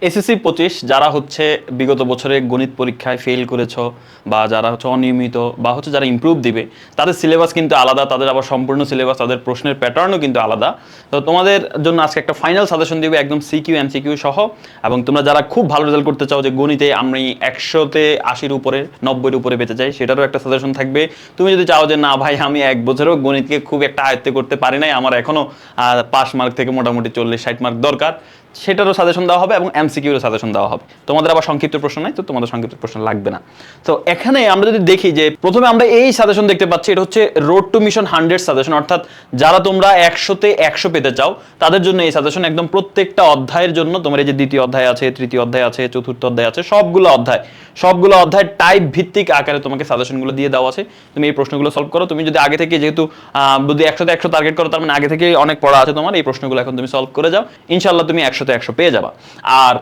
SSC 25 যারা হচ্ছে বিগত বছরে গণিত পরীক্ষায় ফেল করেছো বা যারা হচ্ছে অনিয়মিত বা হচ্ছে যারা ইমপ্রুভ দিবে তাদের সিলেবাস কিন্তু আলাদা, তাদের আবার সম্পূর্ণ সিলেবাস, তাদের প্রশ্নের প্যাটার্নও কিন্তু আলাদা। তো তোমাদের জন্য আজকে একটা ফাইনাল সাজেশন দিবে একদম সিকিউ এমসিকিউ সহ। এবং তোমরা যারা খুব ভালো রেজাল্ট করতে চাও যে গণিতে আমি 100-তে 80-র উপরে 90-এর উপরে পেতে চাই, সেটারও একটা সাজেশন থাকবে। তুমি যদি চাও যে না ভাই আমি এক বছরেও গণিতকে খুব একটা আয়ত্তে করতে পারি নাই, আমার এখনো পাস মার্ক থেকে মোটামুটি 40-60 মার্ক দরকার, সেটারও সাজেশন দেওয়া হবে এবং এমসিকিউরও সাজেশন দেওয়া হবে। তোমাদের আবার সংক্ষিপ্ত প্রশ্ন নাই, তো তোমাদের সংক্ষিপ্ত প্রশ্ন লাগবে না। তো এখানে আমরা যদি দেখি যে প্রথমে আমরা এই সাজেশন দেখতে পাচ্ছি, এটা হচ্ছে রোড টু মিশন 100 সাজেশন, অর্থাৎ যারা তোমরা 100-তে 100 পেতে চাও তাদের জন্য এই সাজেশন। একদম প্রত্যেকটা অধ্যায়ের জন্য তোমার এই যে দ্বিতীয় অধ্যায় আছে, তৃতীয় অধ্যায় আছে, চতুর্থ অধ্যায় আছে, সবগুলো অধ্যায় টাইপ ভিত্তিক আকারে তোমাকে সাজেশনগুলো দিয়ে দেওয়া আছে। তুমি এই প্রশ্নগুলো সলভ করো। তুমি যদি আগে থেকে যেহেতু যদি 100-তে 100 টার্গেট করো, তার মানে আগে থেকে অনেক পড়া আছে তোমার, এই প্রশ্নগুলো এখন তুমি সলভ করে যাও, ইনশাআল্লাহ তুমি 100-তে 100 পেয়ে যাবা। আর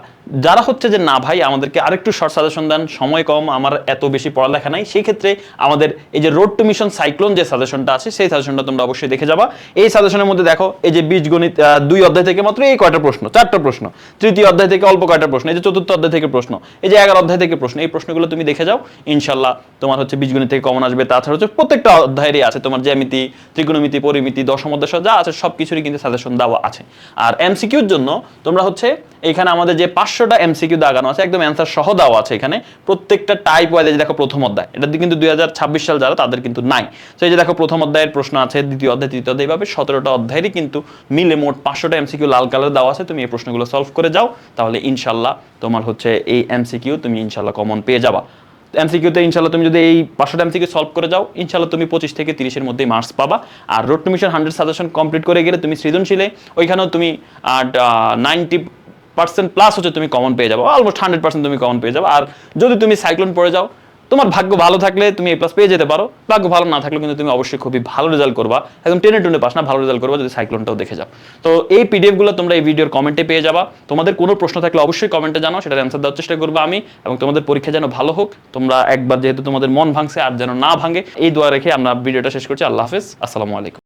যারা হচ্ছে যে না ভাই আমাদেরকে আরেকটু শর্ট সাজেশন দেন, সময় কম, আমার এত বেশি পড়ালেখা নাই, সেই ক্ষেত্রে আমাদের এই যে রোড টু মিশন সাইক্লোন যে সাজেশনটা আছে, সেই সাজেশনটা তোমরা অবশ্যই দেখে যাবা। এই সাজেশনের মধ্যে দেখো এই যে বীজগণিত 2 অধ্যায় থেকে মাত্র এই কয়টা প্রশ্ন, 4টা প্রশ্ন, তৃতীয় অধ্যায় থেকে অল্প কয়টা প্রশ্ন, এই যে চতুর্থ অধ্যায় থেকে প্রশ্ন, এই যে 11 অধ্যায় থেকে প্রশ্ন, এই প্রশ্নগুলো তুমি দেখে যাও, ইনশাআল্লাহ তোমার হচ্ছে বীজগণিত থেকে কমন আসবে। তাছাড়া হচ্ছে প্রত্যেকটা অধ্যায়েরই আছে তোমার জ্যামিতি, ত্রিকোণমিতি, পরিমিতি, দশম অধ্যায় যা আছে সবকিছুরই কিন্তু সাজেশন দেওয়া আছে। আর এমসিকিউর জন্য তোমরা হচ্ছে এখানে আমাদের যে 500টা এমসিকিউ দাগানো আছে, একদম অ্যান্সার সহ দেওয়া আছে এখানে প্রত্যেকটা টাইপ ওয়াইজ। দেখো প্রথম অধ্যায়, এটা কিন্তু 2026 সাল যারা তাদের কিন্তু নাই। তো এই যে দেখো প্রথম অধ্যায়ের প্রশ্ন আছে, দ্বিতীয় অধ্যায়, তৃতীয় অধ্যায়, এইভাবে 17টা অধ্যায়েরই কিন্তু মিলে মোট 500টা এমসিকিউ লাল কালার দেওয়া আছে। তুমি এই প্রশ্নগুলো সলভ করে যাও, তাহলে ইনশাআল্লাহ তোমার হচ্ছে এই এমসিকিউ তুমি ইনশাআল্লাহ কমন পেয়ে যাবা। এমসিকিউতে ইনশাআল্লাহ তুমি যদি এই 500টা এমসিকিউ সলভ করে যাও, ইনশাআল্লাহ তুমি 25 থেকে 30-এর মধ্যেই মার্কস পাবা। আর road to mission 100 suggestion complete করে গেলে তুমি সৃজনশীলে ওইখানেও তুমি 90% প্লাস হচ্ছে তুমি কমন পেয়ে যাবো, অলমোস্ট 100% তুমি কমন পেয়ে যাবো। আর যদি তুমি সাইক্লোন পড়ে যাও, তোমার ভাগ্য ভালো থাকলে তুমি এ প্লাস পেয়ে যেতে পারো, ভাগ্য ভালো না থাকলে কিন্তু তুমি অবশ্যই খুবই ভালো রেজাল্ট করবা, একদম টেনে টুনে পাস না, ভালো রেজাল্ট করবা যদি সাইক্লোনটাও দেখে যাও। তো এই পিডিএফ গুলো তোমরা এই ভিডিওর কমেন্টে পেয়ে যাবা। তোমাদের কোনো প্রশ্ন থাকলে অবশ্যই কমেন্টে জানাও, সেটার অ্যান্সার দেওয়ার চেষ্টা করবো আমি, এবং তোমাদের পরীক্ষা যেন ভালো হোক। তোমরা একবার যেহেতু তোমাদের মন ভাঙছে আর যেন না ভাঙে, এই দোয়া রেখে আমরা ভিডিওটা শেষ করছি। আল্লাহ হাফেজ, আসসালামু আলাইকুম।